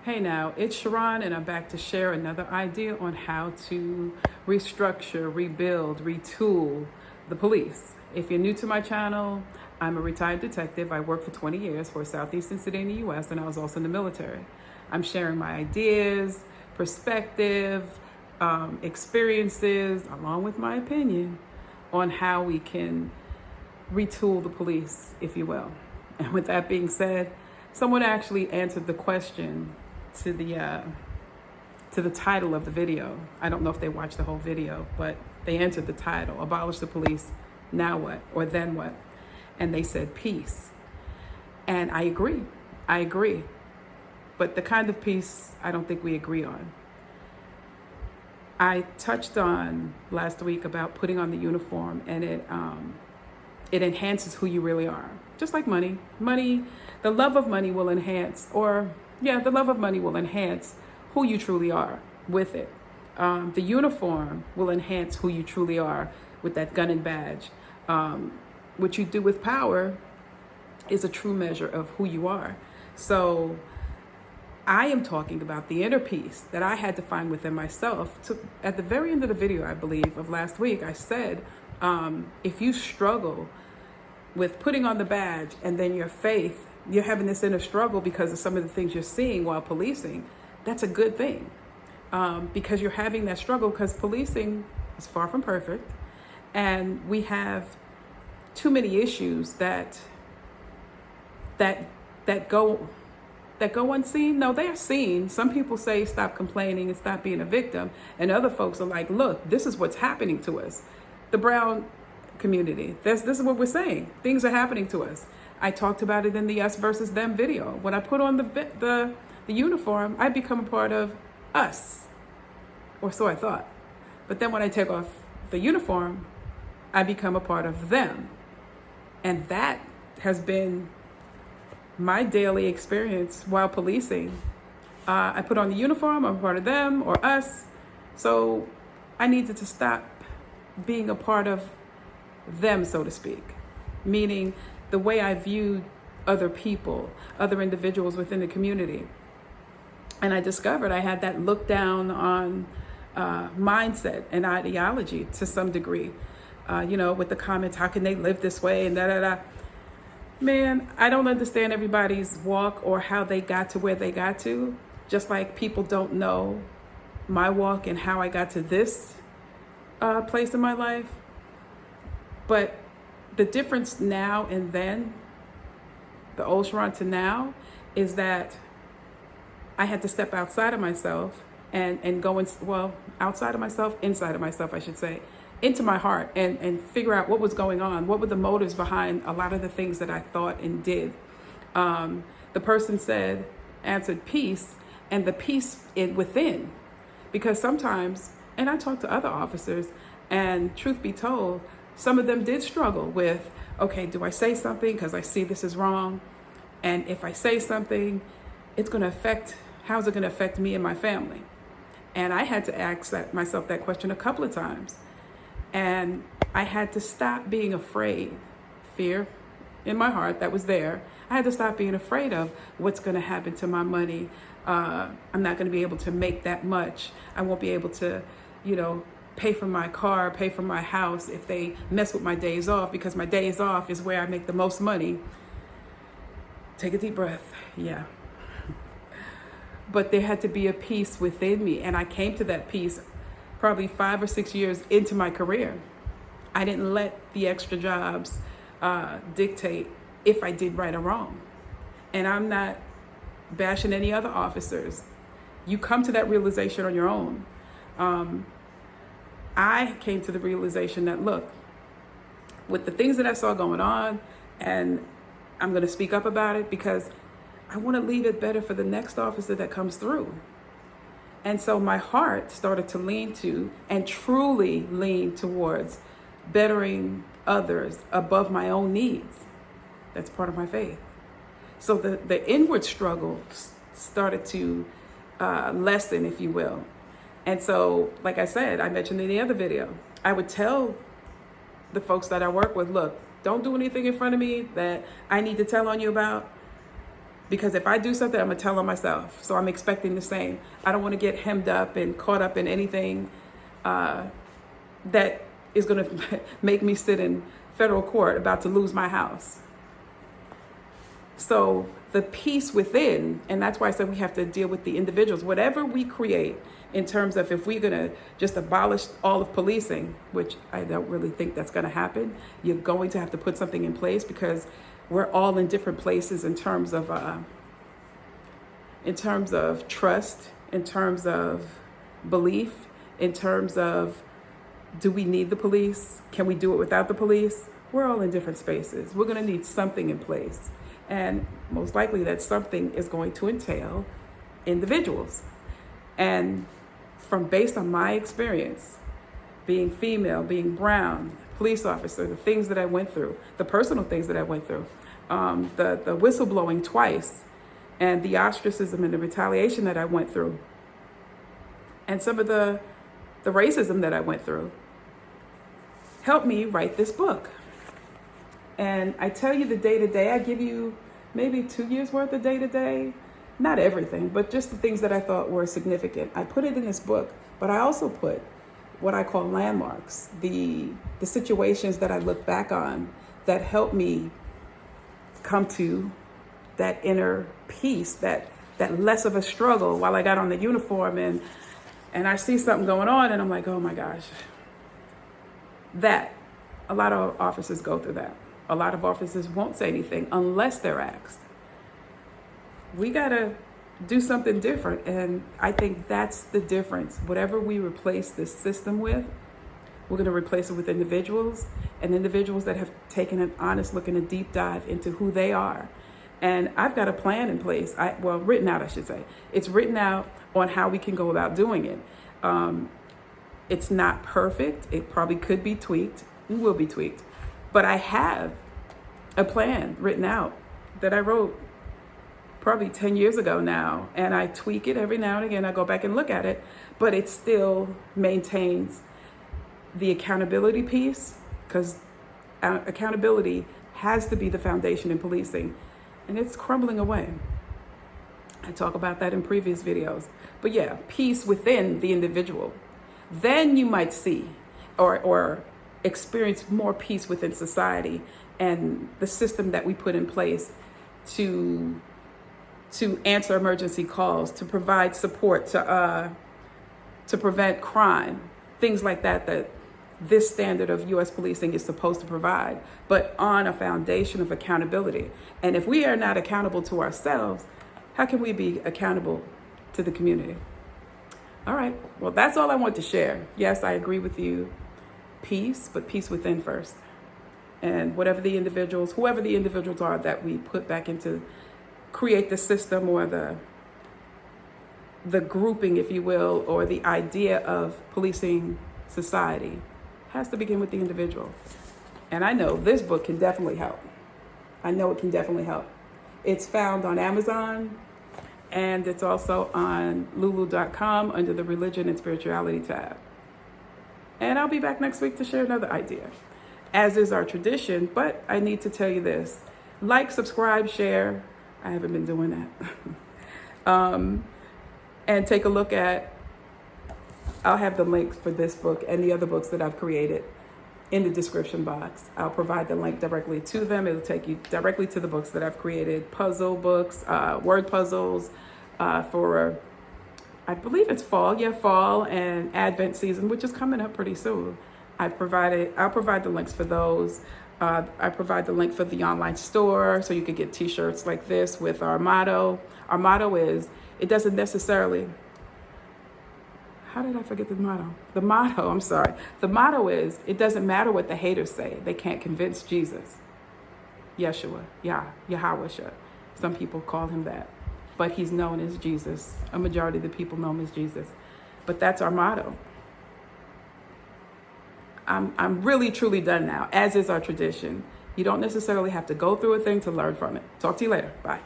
Hey now, it's Sharon, and I'm back to share another idea on how to restructure, rebuild, retool the police. If you're new to my channel, I'm a retired detective. I worked for 20 years for a southeastern city in the US, and I was also in the military. I'm sharing my ideas, perspective, experiences, along with my opinion on how we can retool the police, if you will. And with that being said, someone actually answered the question to the title of the video. I don't know if they watched the whole video, but they answered the title: abolish the police, now what, or then what? And they said peace. And I agree. But the kind of peace I don't think we agree on. I touched on last week about putting on the uniform, and it enhances who you really are. Just like money, the love of money will enhance, the love of money will enhance who you truly are with it. The uniform will enhance who you truly are with that gun and badge. What you do with power is a true measure of who you are. So I am talking about the inner peace that I had to find within myself. At the very end of the video, I believe, of last week, I said, if you struggle with putting on the badge and then your faith, you're having this inner struggle because of some of the things you're seeing while policing, that's a good thing. Because you're having that struggle, because policing is far from perfect. And we have too many issues that go unseen. No, they're seen. Some people say stop complaining and stop being a victim. And other folks are like, look, this is what's happening to us. The brown community, this is what we're saying. Things are happening to us. I talked about it in the us versus them video. When I put on the uniform, I become a part of us, or so I thought. But then when I take off the uniform, I become a part of them. And that has been my daily experience while policing. I put on the uniform, I'm a part of them or us. So I needed to stop being a part of them, so to speak. Meaning the way I viewed other people, other individuals within the community. And I discovered I had that look down on mindset and ideology to some degree. With the comments, how can they live this way and da-da-da. Man, I don't understand everybody's walk or how they got to where they got to. Just like people don't know my walk and how I got to this place in my life. But the difference now and then, the old Sharon to now, is that I had to step outside of myself and go outside of myself, inside of myself, I should say, into my heart and figure out what was going on. What were the motives behind a lot of the things that I thought and did? The person answered peace, and the peace within. Because sometimes, and I talked to other officers, and truth be told, some of them did struggle with, okay, do I say something because I see this is wrong? And if I say something, how's it going to affect me and my family? And I had to ask myself that question a couple of times. And I had to stop being afraid. Fear in my heart that was there. I had to stop being afraid of what's going to happen to my money. I'm not going to be able to make that much. I won't be able to, pay for my car, pay for my house if they mess with my days off, because my days off is where I make the most money. Take a deep breath. Yeah. But there had to be a peace within me. And I came to that peace probably 5 or 6 years into my career. I didn't let the extra jobs dictate if I did right or wrong. And I'm not bashing any other officers. You come to that realization on your own. I came to the realization that, look, with the things that I saw going on, and I'm going to speak up about it because I want to leave it better for the next officer that comes through. And so my heart started to lean to and truly lean towards bettering others above my own needs. That's part of my faith. So the inward struggle started to lessen, if you will. And so, like I said, I mentioned in the other video, I would tell the folks that I work with, look, don't do anything in front of me that I need to tell on you about, Because if I do something, I'm going to tell on myself. So I'm expecting the same. I don't want to get hemmed up and caught up in anything that is going to make me sit in federal court about to lose my house. So the peace within, and that's why I said we have to deal with the individuals. Whatever we create in terms of if we're going to just abolish all of policing, which I don't really think that's going to happen, you're going to have to put something in place because we're all in different places in terms of trust, in terms of belief, in terms of do we need the police? Can we do it without the police? We're all in different spaces. We're going to need something in place. And most likely that something is going to entail individuals. And based on my experience, being female, being brown, police officer, the things that I went through, the personal things that I went through, the whistleblowing twice, and the ostracism and the retaliation that I went through, and some of the racism that I went through, helped me write this book. And I tell you the day-to-day, I give you maybe 2 years worth of day-to-day, not everything, but just the things that I thought were significant. I put it in this book, but I also put what I call landmarks, the situations that I look back on that helped me come to that inner peace, that less of a struggle while I got on the uniform and I see something going on and I'm like, oh my gosh. That, a lot of officers go through that. A lot of officers won't say anything unless they're asked. We gotta do something different, and I think that's the difference. Whatever we replace this system with, we're gonna replace it with individuals, and individuals that have taken an honest look and a deep dive into who they are. And I've got a plan in place, written out, I should say. It's written out on how we can go about doing it. It's not perfect. It probably could be tweaked and will be tweaked. But I have a plan written out that I wrote probably 10 years ago now. And I tweak it every now and again. I go back and look at it, but it still maintains the accountability piece, because accountability has to be the foundation in policing. And it's crumbling away. I talk about that in previous videos. But yeah, peace within the individual. Then you might see or experience more peace within society and the system that we put in place to answer emergency calls, to provide support, to prevent crime, things like that this standard of U.S. policing is supposed to provide, but on a foundation of accountability. And if we are not accountable to ourselves, how can we be accountable to the community? All right, well, that's all I want to share. Yes, I agree with you. Peace, but peace within first. And whoever the individuals are that we put back into create the system or the grouping, if you will, or the idea of policing society has to begin with the individual. And I know this book can definitely help. I know it can definitely help. It's found on Amazon, and it's also on lulu.com under the Religion and Spirituality tab. And I'll be back next week to share another idea, as is our tradition. But I need to tell you this: like, subscribe, share. I haven't been doing that. And take a look at, I'll have the links for this book and the other books that I've created in the description box. I'll provide the link directly to them. It'll take you directly to the books that I've created, puzzle books, word puzzles for, I believe it's fall and Advent season, which is coming up pretty soon. I'll provide the links for those. I provide the link for the online store so you can get t-shirts like this with our motto. Our motto is, it doesn't necessarily, how did I forget the motto? The motto is, it doesn't matter what the haters say. They can't convince Jesus. Yeshua, Yahweh. Some people call him that, but he's known as Jesus. A majority of the people know him as Jesus. But that's our motto. I'm really, truly done now, as is our tradition. You don't necessarily have to go through a thing to learn from it. Talk to you later. Bye.